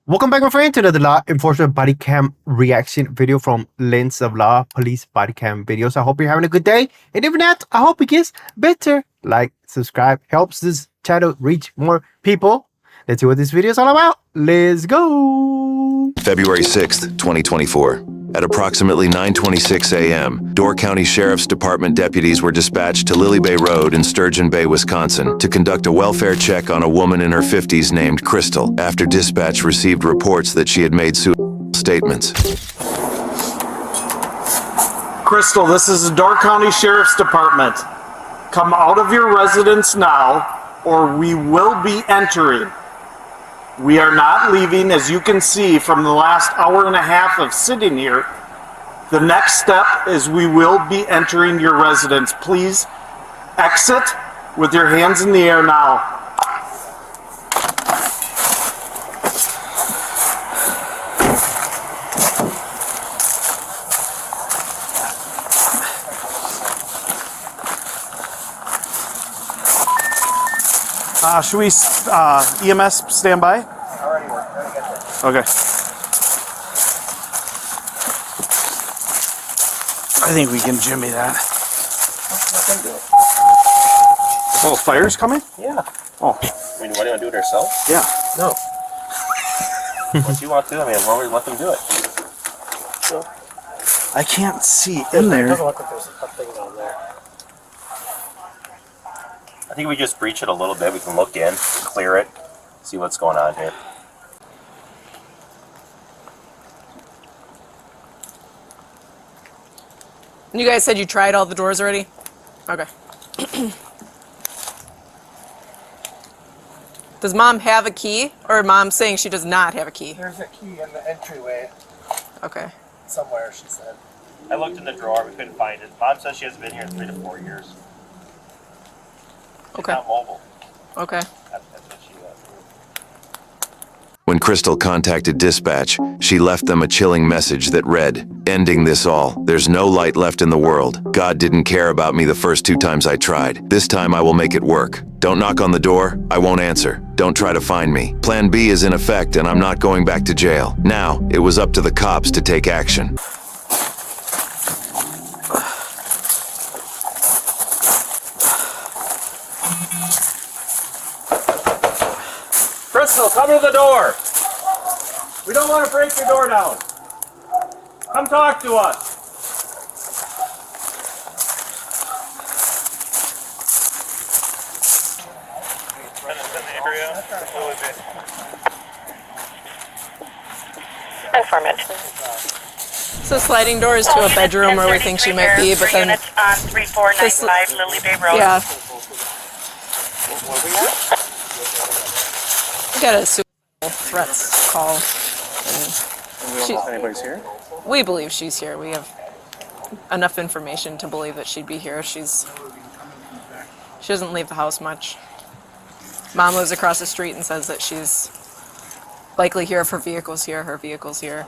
Welcome back, my friend, to another law enforcement body cam reaction video from Lens of Law Police body cam videos. I hope you're having a good day, and if not, I hope it gets better. Like, subscribe, helps this channel reach more people. Let's see what this video is all about. Let's go. February 6th, 2024. At approximately 9:26 a.m., Door County Sheriff's Department deputies were dispatched to Lily Bay Road in Sturgeon Bay, Wisconsin, to conduct a welfare check on a woman in her 50s named Crystal, after dispatch received reports that she had made suicidal statements. Crystal, this is the Door County Sheriff's Department. Come out of your residence now, or we will be entering. We are not leaving, as you can see from the last hour and a half of sitting here. The next step is we will be entering your residence. Please exit with your hands in the air now. Should we EMS stand by? Already worked. Already got that. Okay. I think we can jimmy that. Nothing to it. Oh, fire's coming? Yeah. Oh, I mean, what do you want to do it ourselves? yeah. No. What you want to do? I mean, why don't we let them do it? So, I can't see in there. It doesn't look like there's a thing down there. I think we just breach it a little bit. We can look in, clear it, see what's going on here. You guys said you tried all the doors already? Okay. Does mom have a key, or mom's saying she does not have a key? There's a key in the entryway Okay. somewhere, she said. I looked in the drawer. We couldn't find it. Mom says she hasn't been here in 3 to 4 years. She's Okay. not mobile. Okay. That's what she When Crystal contacted dispatch, she left them a chilling message that read, "Ending this all. There's no light left in the world. God didn't care about me the first 2 times I tried. This time I will make it work. Don't knock on the door. I won't answer. Don't try to find me. Plan B is in effect and I'm not going back to jail." Now, it was up to the cops to take action. Crystal, come to the door. We don't want to break your door down. Come talk to us. Information. So sliding doors to a bedroom where we think she might be, but then Units on 3495 Lily Bay Road. yeah, Where we at? we got a suicidal threats call. And We don't know if anybody's here. we believe she's here. We have enough information to believe that she'd be here. She doesn't leave the house much. Mom lives across the street and says that she's likely here if her vehicle's here. Her vehicle's here.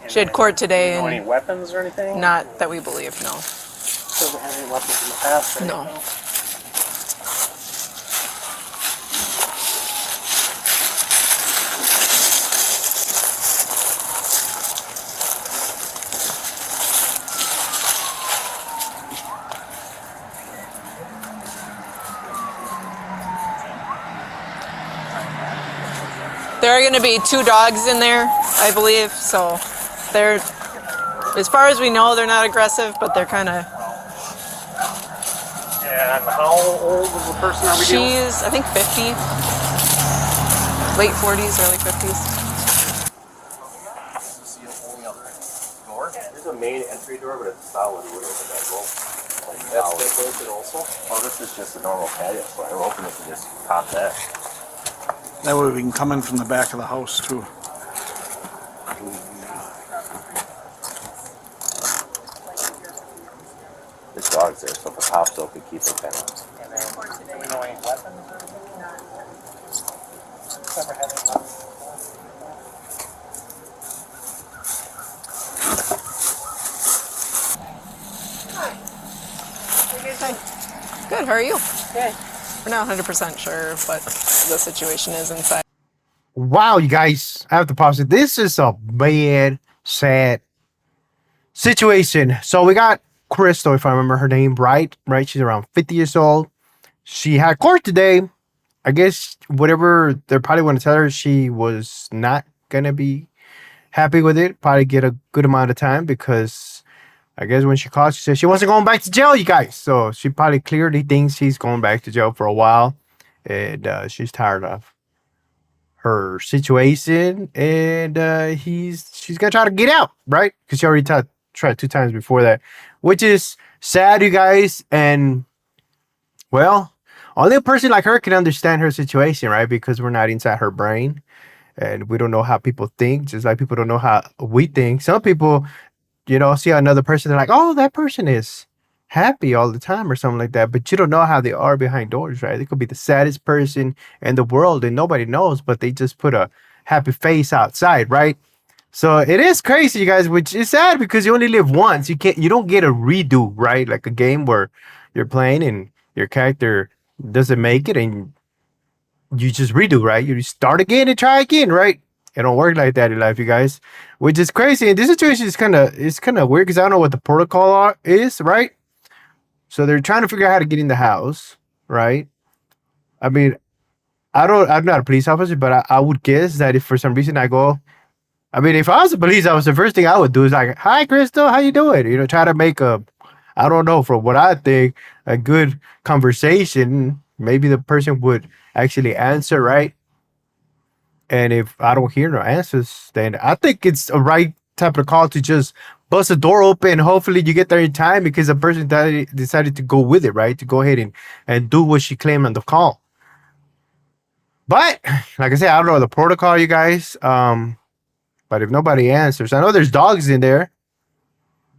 She had court today, Any and weapons or anything? not that we believe. No. Doesn't have any weapons in the past, right? No. There are going to be 2 dogs in there, I believe. So they're, as far as we know, they're not aggressive, but they're kind of. And how old is the person are we dealing with? She's, I think, 50, late 40s, early 50s. There's a main entry door, but it's solid wood over that wall. That's bolted also? Oh, this is just a normal patio, so I'm hoping we can just pop that. That way we can come in from the back of the house too. This dog's there, so if it pops open, keep it kind of. And then, do we know any weapons or anything? Never had any weapons. Good, how are you? Good. We're not 100% sure what the situation is inside. Wow, you guys, I have to pause it. This is a bad, sad situation. So we got Crystal, if I remember her name right. Right, she's around 50 years old. She had court today. I guess whatever they're probably going to tell her, she was not gonna be happy with it. Probably get a good amount of time because I guess when she called, she said she wasn't going back to jail, you guys. So she probably clearly thinks she's going back to jail for a while, and she's tired of her situation, and she's gonna try to get out, right? Because she already tried 2 times before that, which is sad, you guys. And well, only a person like her can understand her situation, right? Because we're not inside her brain, and we don't know how people think, just like people don't know how we think. Some people, see another person, they're like, oh, that person is happy all the time or something like that. But you don't know how they are behind doors, right? They could be the saddest person in the world and nobody knows, but they just put a happy face outside, right? So it is crazy, you guys, which is sad because you only live once. You don't get a redo, right? Like a game where you're playing and your character doesn't make it and you just redo, right? You start again and try again, right? It don't work like that in life, you guys, which is crazy. And this situation is kind of weird because I don't know what the protocol is, right? So they're trying to figure out how to get in the house, right? I mean, I'm not a police officer, but I would guess that if for some reason if I was a police officer, the first thing I would do is like, hi, Crystal, how you doing? Try to make I don't know, from what I think, a good conversation. Maybe the person would actually answer, right? And if I don't hear no answers, then I think it's a right type of call to just bust the door open. Hopefully you get there in time because the person decided to go with it, right? To go ahead and do what she claimed on the call. But like I said, I don't know the protocol, you guys. But if nobody answers, I know there's dogs in there.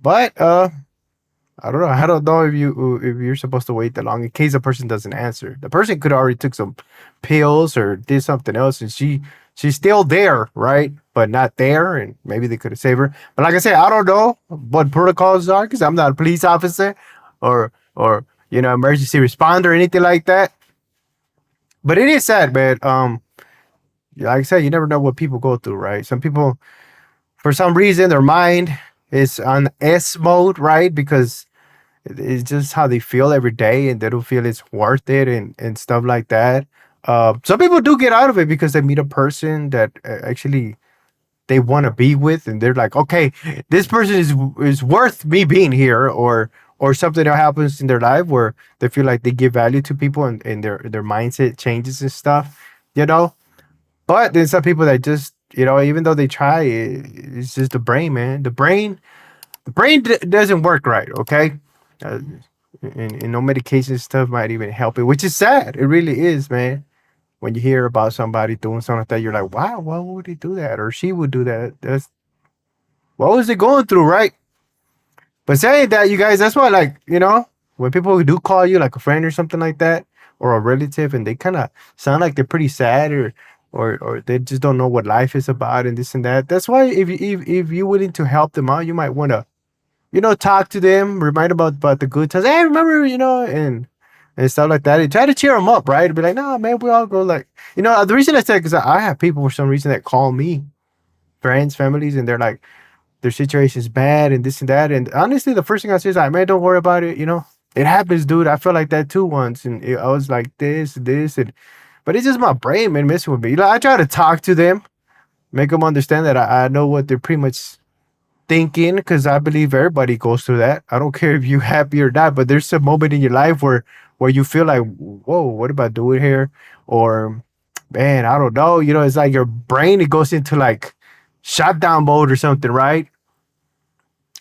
But I don't know. I don't know if you're supposed to wait that long in case the person doesn't answer. The person could already took some pills or did something else, and she's still there, right? But not there, and maybe they could have saved her. But like I said, I don't know what protocols are because I'm not a police officer or emergency responder or anything like that. But it is sad, man. Like I said, you never know what people go through, right? Some people, for some reason, their mind is on S mode, right? Because it's just how they feel every day and they don't feel it's worth it and stuff like that. Some people do get out of it because they meet a person that actually they want to be with and they're like, okay, this person is worth me being here, or something that happens in their life where they feel like they give value to people and their mindset changes and stuff, But then some people that just, even though they try, it's just the brain, man. The brain doesn't work right, okay? Uh, and no medication stuff might even help it, which is sad. It really is, man. When you hear about somebody doing something like that, you're like, wow, why would he do that? Or she would do that. What was it going through, right? But saying that, you guys, that's why, like, when people do call you, like a friend or something like that, or a relative, and they kind of sound like they're pretty sad or they just don't know what life is about and this and that. That's why if you're willing to help them out, you might want to, talk to them, remind them about the good times. Hey, remember, and stuff like that. And try to cheer them up, right? Be like, no, man, we all go like, the reason I said, because I have people for some reason that call me, friends, families, and they're like, their situation is bad and this and that. And honestly, the first thing I say is like, man, don't worry about it. It happens, dude. I felt like that too once. And I was like this, but it's just my brain, man, messing with me. I try to talk to them, make them understand that I know what they're pretty much thinking, because I believe everybody goes through that. I don't care if you're happy or not, but there's a moment in your life where you feel like, whoa, what am I doing here? Or, man, I don't know. It's like your brain, it goes into like shutdown mode or something, right?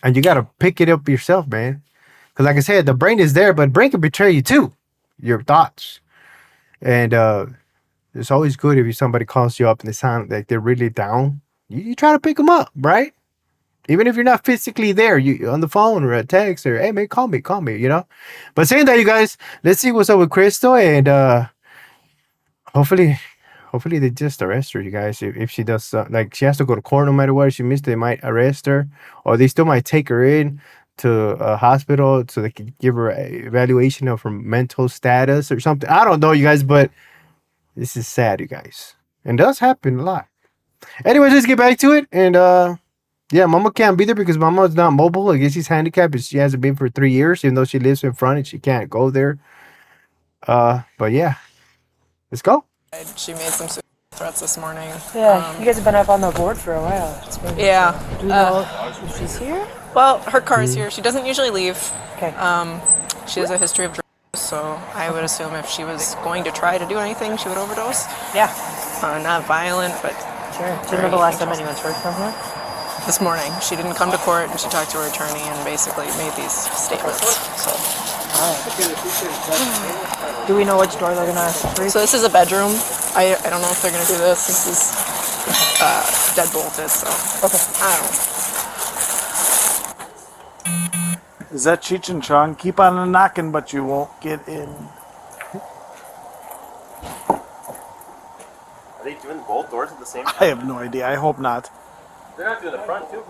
And you got to pick it up yourself, man. Because like I said, the brain is there, but brain can betray you too. Your thoughts. And it's always good if somebody calls you up and they sound like they're really down. You try to pick them up, right? Even if you're not physically there, you on the phone or a text or, hey, man, call me, But saying that, you guys, let's see what's up with Crystal. And hopefully they just arrest her, you guys. If she does, like, she has to go to court no matter what. If she missed, they might arrest her. Or they still might take her in to a hospital so they can give her an evaluation of her mental status or something. I don't know, you guys, but this is sad, you guys. And does happen a lot. Anyways, let's get back to it. And yeah, Mama can't be there because Mama's not mobile. I guess she's handicapped. She hasn't been for 3 years, even though she lives in front and she can't go there. But yeah, let's go. She made some suicide threats this morning. Yeah, you guys have been up on the board for a while. Yeah. Do you know if she's here? Well, her car's here. She doesn't usually leave. Okay. She has a history of drugs, so I would assume if she was going to try to do anything, she would overdose. Yeah. Not violent, but Sure. Do you remember the last time anyone's heard from her? this morning she didn't come to court and she talked to her attorney and basically made these statements. So, Do we know which door they're gonna break? so this is a bedroom. I don't know if they're gonna do this. This is dead bolted, so Okay. I don't know. Is that Cheech and Chong? Keep on knocking, but you won't get in. Are they doing both doors at the same time? I have no idea. I hope not. They're not doing the front too.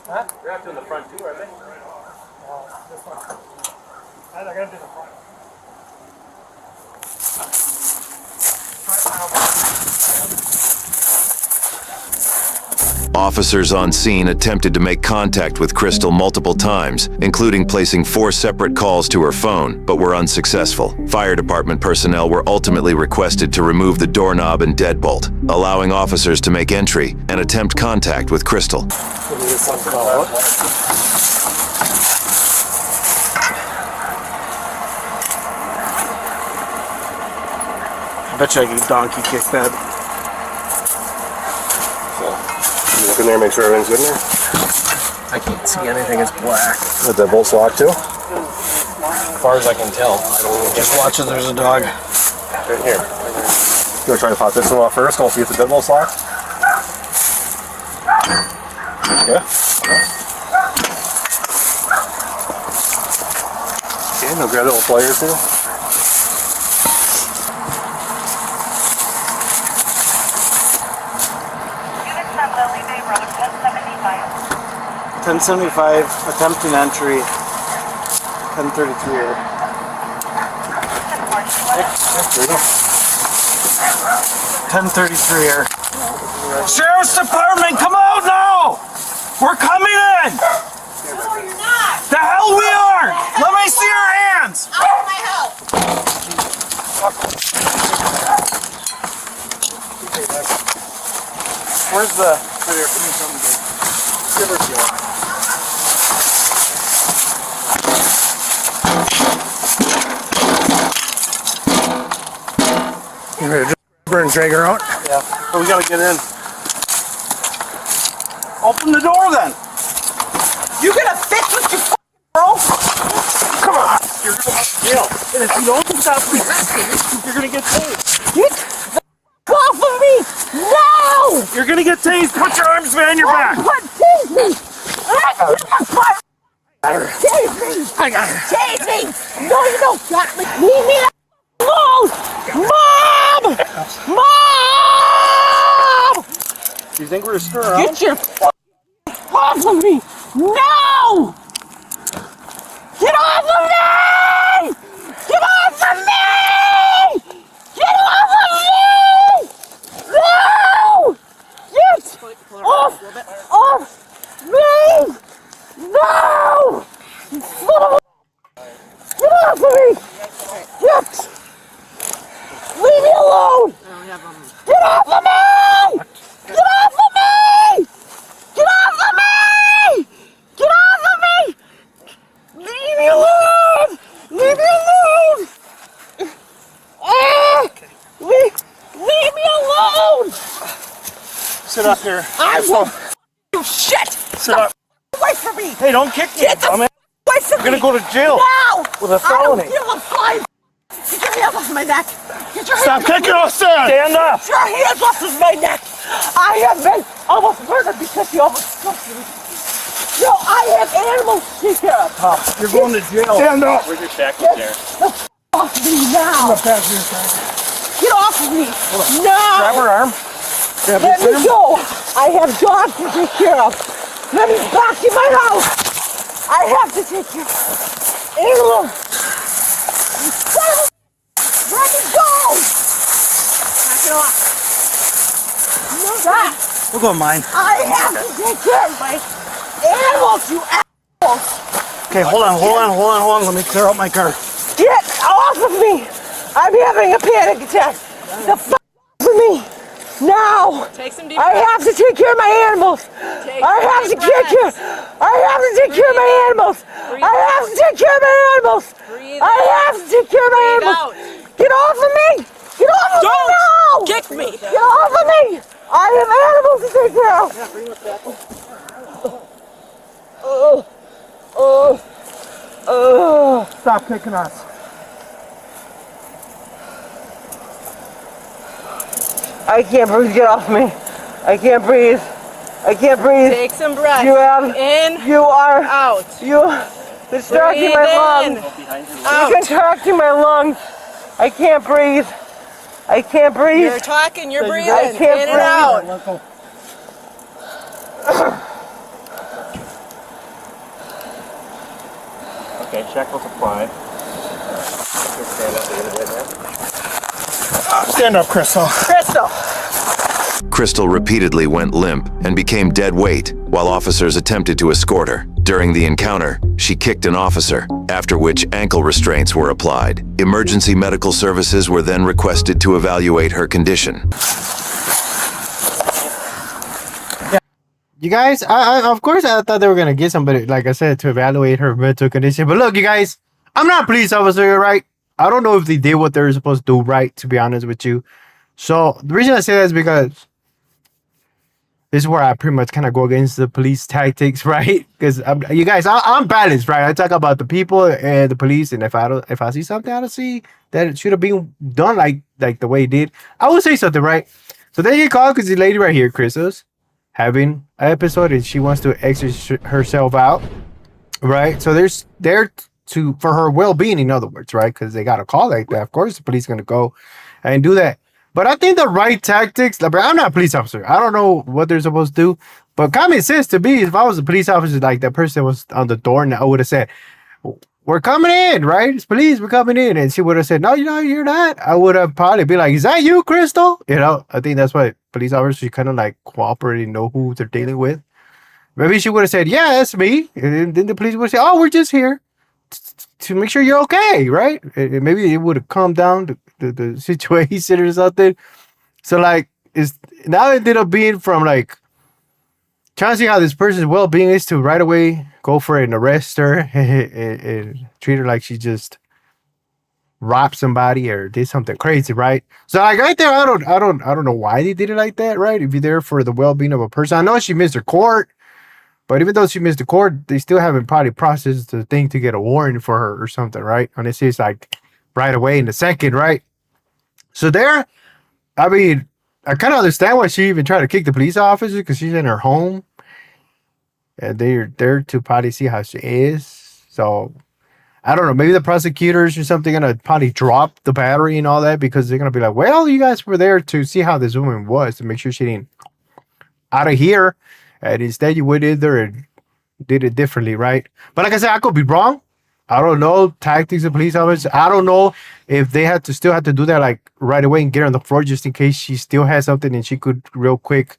Huh? They're not doing the front too, are they? They're gonna do the front. Officers on scene attempted to make contact with Crystal multiple times, including placing 4 separate calls to her phone, but were unsuccessful. Fire department personnel were ultimately requested to remove the doorknob and deadbolt, allowing officers to make entry and attempt contact with Crystal. I bet you I can donkey kick that. You look in there, make sure everything's good in there. I can't see anything. It's black. Is that bolt's locked too? As far as I can tell. Just watch it. There's a dog. Right here. You wanna try to pop this one off first? Go see if the deadbolt's locked. Yeah. Okay, now grab the little pliers too. Units on Lily Bay Road, 1075. 1075, attempting entry. 1033 here. 1033 here. Sheriff's Department, come out now! We're coming in! No, you're not! The hell we are! Let me see your hands! Out of my house! Where's the... You ready to burn drag her out? Yeah, but we gotta get in. Open the door then! You gonna fix what you bro? Come on! You're gonna go to jail. And if you don't stop resisting, you're gonna get tased. Get the off of me! No! You're gonna get tased! Put your arms behind your back! What? Tase me! Tase me! I got it. Tase me! No, you don't got me! Leave me alone! Mom! Mom! Do you think we're stir around? Get your off of me! No! Get off of me! Get off of me! Get off of me! No! Get off of me! No! Son of a... Get off of me! Get! Leave me alone! Get off of me! Get off of me! Get off of me! Get off of me! Leave me alone! Leave me alone! Leave me alone! Sit up here. I will. You shit! Sit up. Away from me! Hey, don't kick me, Get the dumbass. away from You're gonna me! go to jail Now! with a felony. I don't give a flying. Get your hands off my neck! Get your Stop hands kicking us, Sam! Stand up! Get your hands off of my neck! I have been almost murdered because you almost took me. No, I have animals to take care of. You're going to jail. Stand up! Where's your shackles there? Off me now! Get off of me! No! Grab her arm. Let me go! I have dogs to take care of. Let me back in my house! I have to take care of animals! You son of a... Let me go! Knock it off! Stop! We'll go mine. I have to take care of my animals, you assholes! Okay, hold on. Let me clear out my car. Get off of me! I'm having a panic attack! The f off of me! Now! Take some deep I breaths. have to take care of my animals! Take I have to deep take care! breaths. I have to take care of my animals! Breathe I have to take care of my animals! Breathe I have to take care of my Breathe animals! out. Get off of me! Get off of me now! Kick me. Get off of me! I have animals to take care of! Stop kicking us. I can't breathe. Get off me! I can't breathe. I can't breathe. Take some breaths. You have. In. You are. Out. You. Distracting Breathe my in. lungs. Out. You're contracting my lungs. I can't breathe. I can't breathe. You're talking. You're breathing. I can't in breathe. and out. Okay, shackles apply. Stand up a little bit there. Stand up, Crystal. Crystal. Crystal repeatedly went limp and became dead weight while officers attempted to escort her. During the encounter, she kicked an officer, after which ankle restraints were applied. Emergency medical services were then requested to evaluate her condition. You guys, I of course I thought they were gonna get somebody, like I said, to evaluate her mental condition. But look, you guys, I'm not a police officer, right? I don't know if they did what they were supposed to do, right? To be honest with you. So the reason I say that is because this is where I pretty much kind of go against the police tactics, right? Because you guys, I'm balanced, right? I talk about the people and the police, and if I see something I don't see that it should have been done like the way it did, I will say something, right? So they get called because the lady right here, Crystal's having an episode and she wants to exercise herself out, right? So there's there to for her well-being, in other words, right? Because they got a call like that. Of course, the police gonna go and do that. But I think the right tactics, like, I'm not a police officer. I don't know what they're supposed to do. But common sense to me, if I was a police officer, like that person was on the door, and I would have said, "We're coming in, right? It's police, we're coming in." And she would have said, "No, you're not." I would have probably been like, "Is that you, Crystal?" You know, I think that's why police officers kind of like cooperate and know who they're dealing with. Maybe she would have said, "Yeah, that's me." And then the police would say, "Oh, we're just here to make sure you're okay," right? And maybe it would have calmed down the situation or something. So like, it's now it ended up being from like trying to see how this person's well-being is to right away go for it and arrest her and treat her like she just robbed somebody or did something crazy, right? So like right there, I don't know why they did it like that, right? If you're there for the well-being of a person, I know she missed her court, but even though she missed the court, they still haven't probably processed the thing to get a warrant for her or something, right? And it's just like right away in the second, right? So there, I mean, I kind of understand why she even tried to kick the police officer, because she's in her home and they're there to probably see how she is. So I don't know, maybe the prosecutors or something gonna probably drop the battery and all that, because they're gonna be like, well, you guys were there to see how this woman was, to make sure she didn't out of here, and instead you went in there and did it differently, right? But like I said, I could be wrong. I don't know tactics of police officers. I don't know if they still have to do that like right away and get her on the floor just in case she still has something and she could real quick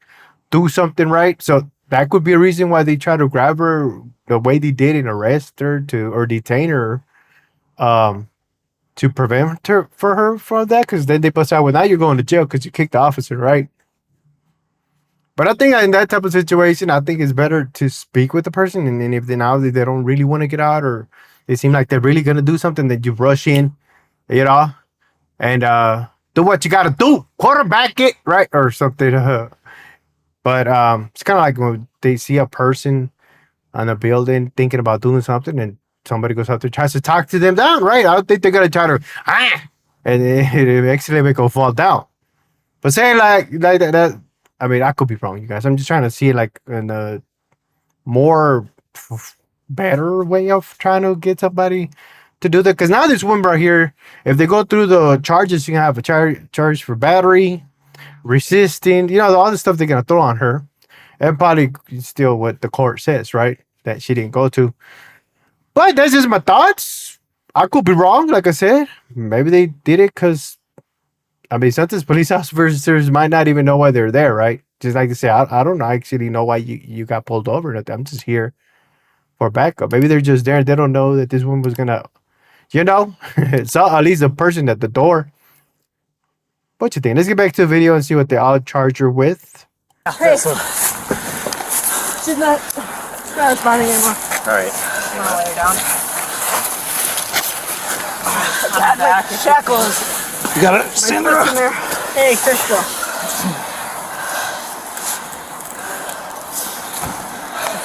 do something, right? So that could be a reason why they try to grab her the way they did and arrest her or detain her, to prevent her from that. Because then they bust out, well, now you're going to jail because you kicked the officer, right? But I think in that type of situation, I think it's better to speak with the person, and then if they don't really want to get out, or they seem like they're really gonna do something, that you rush in, you know, and do what you gotta do, quarterback it, right, or something. But it's kind of like when they see a person on a building thinking about doing something, and somebody goes up there, tries to talk to them down, right? I don't think they're gonna try to and it accidentally make them fall down. But saying like that, I mean, I could be wrong, you guys. I'm just trying to see it like in a more better way of trying to get somebody to do that. Because now this woman right here, if they go through the charges, you can have a charge for battery, resisting, you know, all the stuff they're gonna throw on her, and probably still what the court says, right, that she didn't go to. But that's just my thoughts. I could be wrong, like I said. Maybe they did it because, I mean, sometimes police officers might not even know why they're there, right? Just like I say, I don't actually know why you got pulled over or nothing. I'm just here for backup. Maybe they're just there. They don't know that this one was gonna, so at least the person at the door. What you think? Let's get back to the video and see what they all charge her with. Hey. She's not responding anymore. All right. You want to lay her down? Got back. Shackles. You got it, Sandra. In there. Hey, Crystal.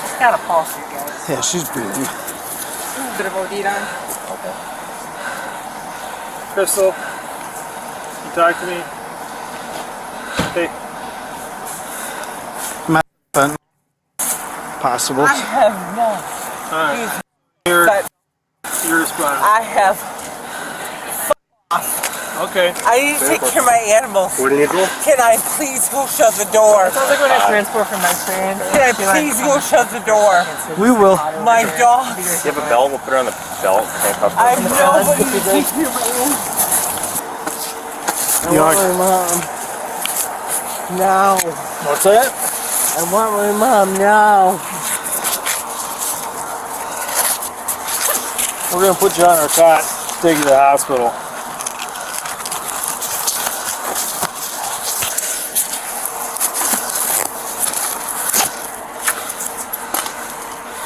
She's got a pulse here, guys. Yeah, she's breathing. Bit of OD on. Okay. Crystal, you talk to me. Hey. Possible. I have none. Alright. You're responding. I have. Okay. I need to take care of my animals. What do you need to do? Can I please go shut the door? Sounds like when I transport from my friend. Can I please go shut the door? We will. My dog. You have a belt? We'll put her on the belt. I'm nobody to keep your man. I want my mom. Now. What's that? I want my mom now. We're gonna put you on our cot, take you to the hospital.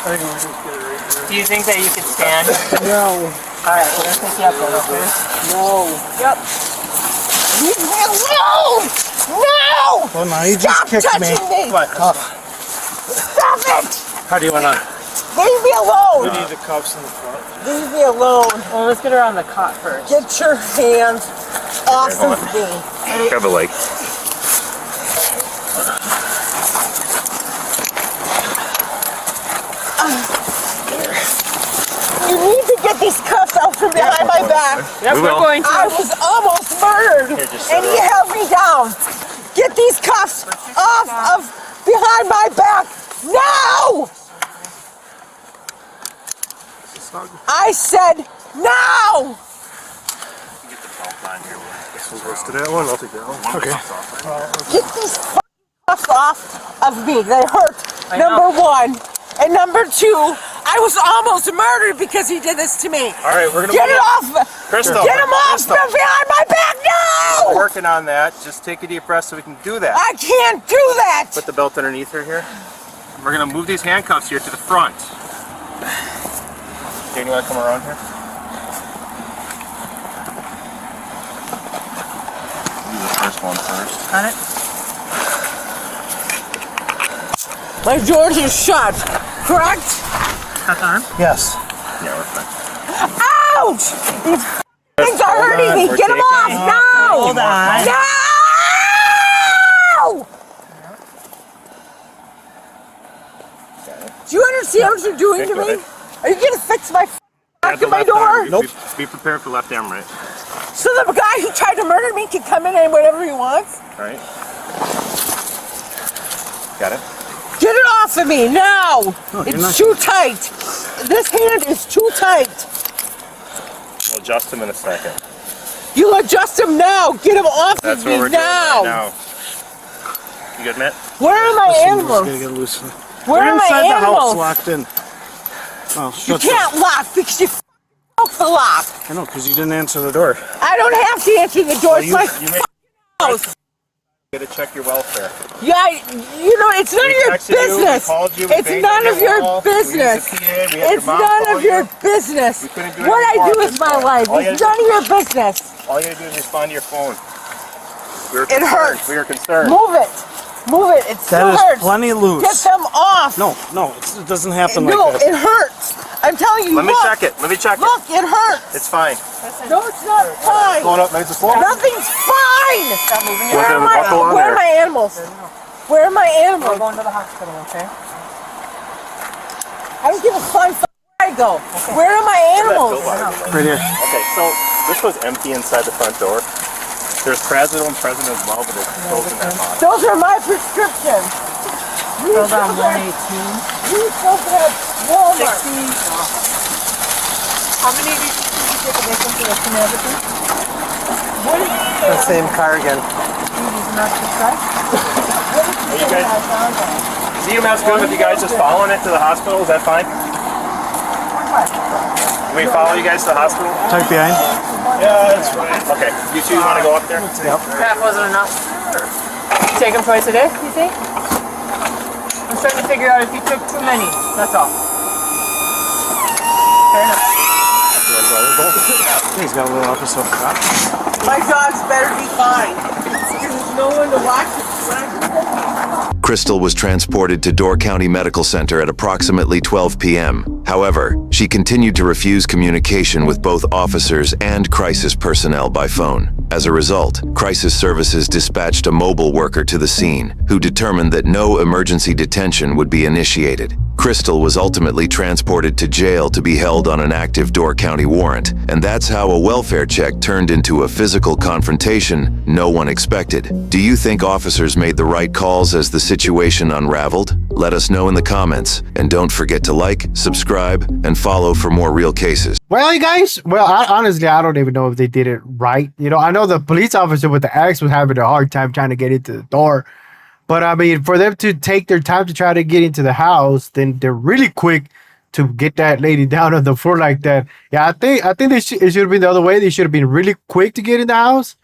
I think we'll just get it right here. Do you think that you could stand? No. Alright, we're gonna pick you up then, okay? No. Yep. Leave me alone! No! Well, now you Stop just kicked me. touching me! What? Stop it! How do you wanna? Leave me We alone! need the cuffs in the front. Leave me alone! Well, let's get her on the cot first. Get your hands off of me! Grab a leg. You need to get these cuffs out from behind my back! Yes, we're going to. I was almost murdered! And he held me down! Get these cuffs off of behind my back! Now! I said now! Let's do that one. I'll take that one. Okay. Get these cuffs off of me. They hurt. Number one. And number two, I was almost murdered because he did this to me. All right, we're gonna Get it off! Crystal. Get him off from behind my back We're now! working on that. Just take a deep breath so we can do that. I can't do that! Put the belt underneath her here. We're gonna move these handcuffs here to the front. Jane, you wanna come around here? Do the first one first. On it? My doors are shut, correct? On. Yes. Yeah, we're fine. Ouch! These things are hurting me. We're Get them off taking- now! Hold on. No! Do you understand what you're doing to go me? ahead. Are you gonna fix my back the to my left door? arm. Be prepared for left arm, right? So the guy who tried to murder me can come in and whatever he wants? All right. Got it? Get it off of me now! It's too tight. This hand is too tight. We'll adjust them in a second. You adjust him now. Get him off That's of what me we're doing now. right now. You good, Matt? Where are my animals? Get loose. Where are my animals? Locked in. Oh, You can't lock because you broke the lock. I know, because you didn't answer the door. I don't have to answer the door. It's my house. You gotta check your welfare. Yeah, you know, it's none of your business. It's none of your business. It's none of your business. What I do with my life is none of your business. All you gotta do is respond to your phone. It hurts. We are concerned. Move it. Move it. It still hurts. plenty loose. Get them off. No, it doesn't happen No, like that. it hurts. I'm telling you. Let me look. check it. Let me check Look, it hurts. it. It's fine. No, it's not fine. Going up nice and slow. Nothing's fine. Stop moving You want your to buckle on Where are there? my animals? Where are my We're animals? going to the hospital, okay? I don't give a flying fuck where I go. Where are my animals? Right here. Okay, so this was empty inside the front door. There's Prazodone and President as well, but it's closed in that box. Those are my prescriptions. Hold on, 118. You supposed to have Walmart. 60. How many of these did you take away from the Connecticut? What is The same car again. These not prescribed? What is you guys, is EMS good with you guys just following it to the hospital? Is that fine? Can we follow you guys to the hospital? Tuck behind. Yeah, that's fine. Okay, you two want to go up there? That wasn't enough. Take them twice a day, you think? I'm trying to figure out if you took too many. That's all. Fair enough. He's got a little episode. My dogs better be fine. There's no one to watch it. Crystal was transported to Door County Medical Center at approximately 12 p.m. However, she continued to refuse communication with both officers and crisis personnel by phone. As a result, crisis services dispatched a mobile worker to the scene, who determined that no emergency detention would be initiated. Crystal was ultimately transported to jail to be held on an active Door County warrant, and that's how a welfare check turned into a physical confrontation no one expected. Do you think officers made the right calls as the situation unraveled? Let us know in the comments, and don't forget to like, subscribe, and follow for more real cases. Well, you guys, honestly, I don't even know if they did it right. You know, I know the police officer with the axe was having a hard time trying to get into the door. But I mean, for them to take their time to try to get into the house, then they're really quick to get that lady down on the floor like that. Yeah, I think it should have been the other way. They should have been really quick to get in the house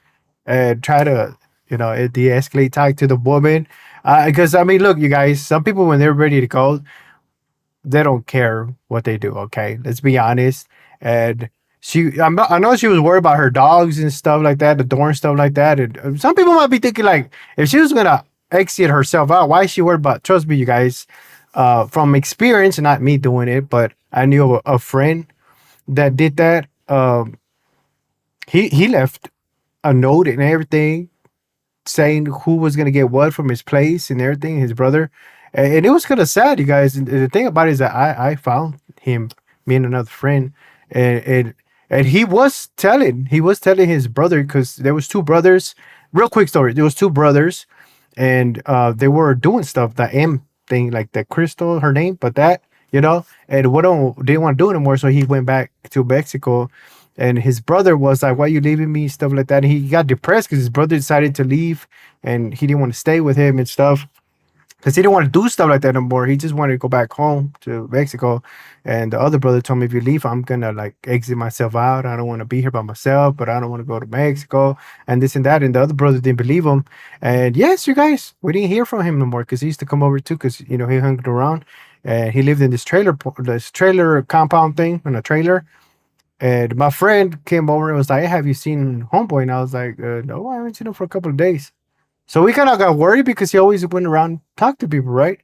and try to, de-escalate, talk to the woman. Because I mean, look, you guys, some people when they're ready to go, they don't care what they do. Okay, let's be honest. And I know she was worried about her dogs and stuff like that, the door and stuff like that. And some people might be thinking like, if she was gonna exit herself out, why is she worried about? Trust me, you guys, from experience, not me doing it, but I knew a friend that did that. He left a note and everything saying who was gonna get what from his place and everything, his brother. And it was kind of sad, you guys. And the thing about it is that I found him, me and another friend, and he was telling his brother, because there was two brothers. Real quick story. There was two brothers, and they were doing stuff, that M thing, like that Crystal, her name, but that, and what didn't want to do anymore, so he went back to Mexico. And his brother was like, why are you leaving me, stuff like that. And he got depressed because his brother decided to leave, and he didn't want to stay with him and stuff, because he didn't want to do stuff like that anymore. He just wanted to go back home to Mexico. And the other brother told me, if you leave, I'm gonna like exit myself out. I don't want to be here by myself, but I don't want to go to Mexico and this and that. And the other brother didn't believe him. And yes, you guys, we didn't hear from him no more, because he used to come over too, because he hung around, and he lived in this trailer compound thing, in a trailer. And my friend came over and was like, hey, have you seen Homeboy? And I was like, no, I haven't seen him for a couple of days. So we kind of got worried, because he always went around and talked to people, right?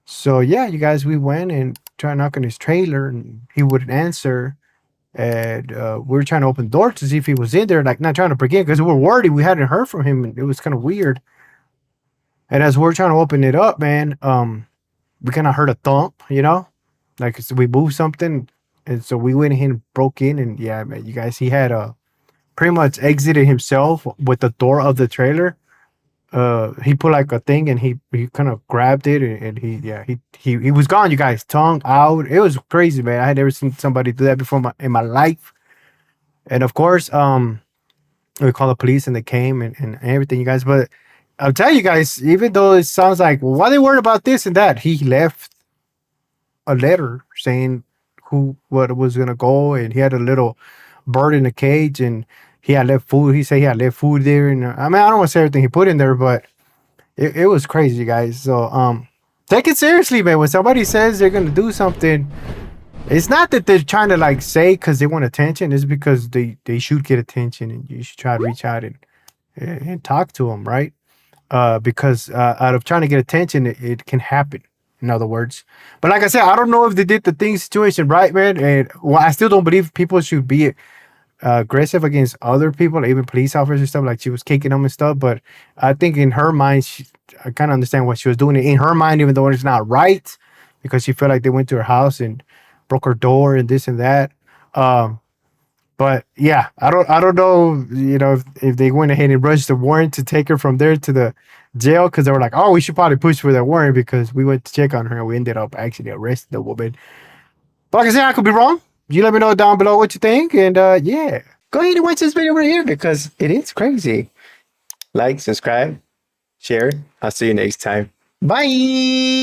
So yeah, you guys, we went and tried to knock on his trailer, and he wouldn't answer. And we were trying to open the door to see if he was in there, like not trying to break in, because we were worried. We hadn't heard from him, and it was kind of weird. And as we're trying to open it up, man, we kind of heard a thump, like so we moved something. And so we went ahead and broke in, and yeah, man, you guys, he had pretty much exited himself with the door of the trailer. He put like a thing, and he kind of grabbed it, and he was gone, you guys, tongue out. It was crazy, man. I had never seen somebody do that before in my life. And of course, we called the police, and they came and everything, you guys. But I'll tell you guys, even though it sounds like, well, why they worried about this and that, he left a letter saying what was gonna go, and he had a little bird in a cage, and he had left food. He said he had left food there, and I mean, I don't want to say everything he put in there, but it was crazy, guys. So take it seriously, man. When somebody says they're gonna do something, it's not that they're trying to like say because they want attention. It's because they should get attention, and you should try to reach out and talk to them, right? Because out of trying to get attention, it can happen. In other words, but like I said, I don't know if they did the situation right, man. And I still don't believe people should be aggressive against other people, even police officers and stuff. Like she was kicking them and stuff. But I think in her mind, I kind of understand what she was doing. In her mind, even though it's not right, because she felt like they went to her house and broke her door and this and that. But yeah, I don't know, if they went ahead and rushed the warrant to take her from there to the jail, because they were like, oh, we should probably push for that warrant, because we went to check on her and we ended up actually arresting the woman. But like I said, I could be wrong. You let me know down below what you think, and yeah, go ahead and watch this video right here, because it is crazy. Like, subscribe, share. I'll see you next time. Bye.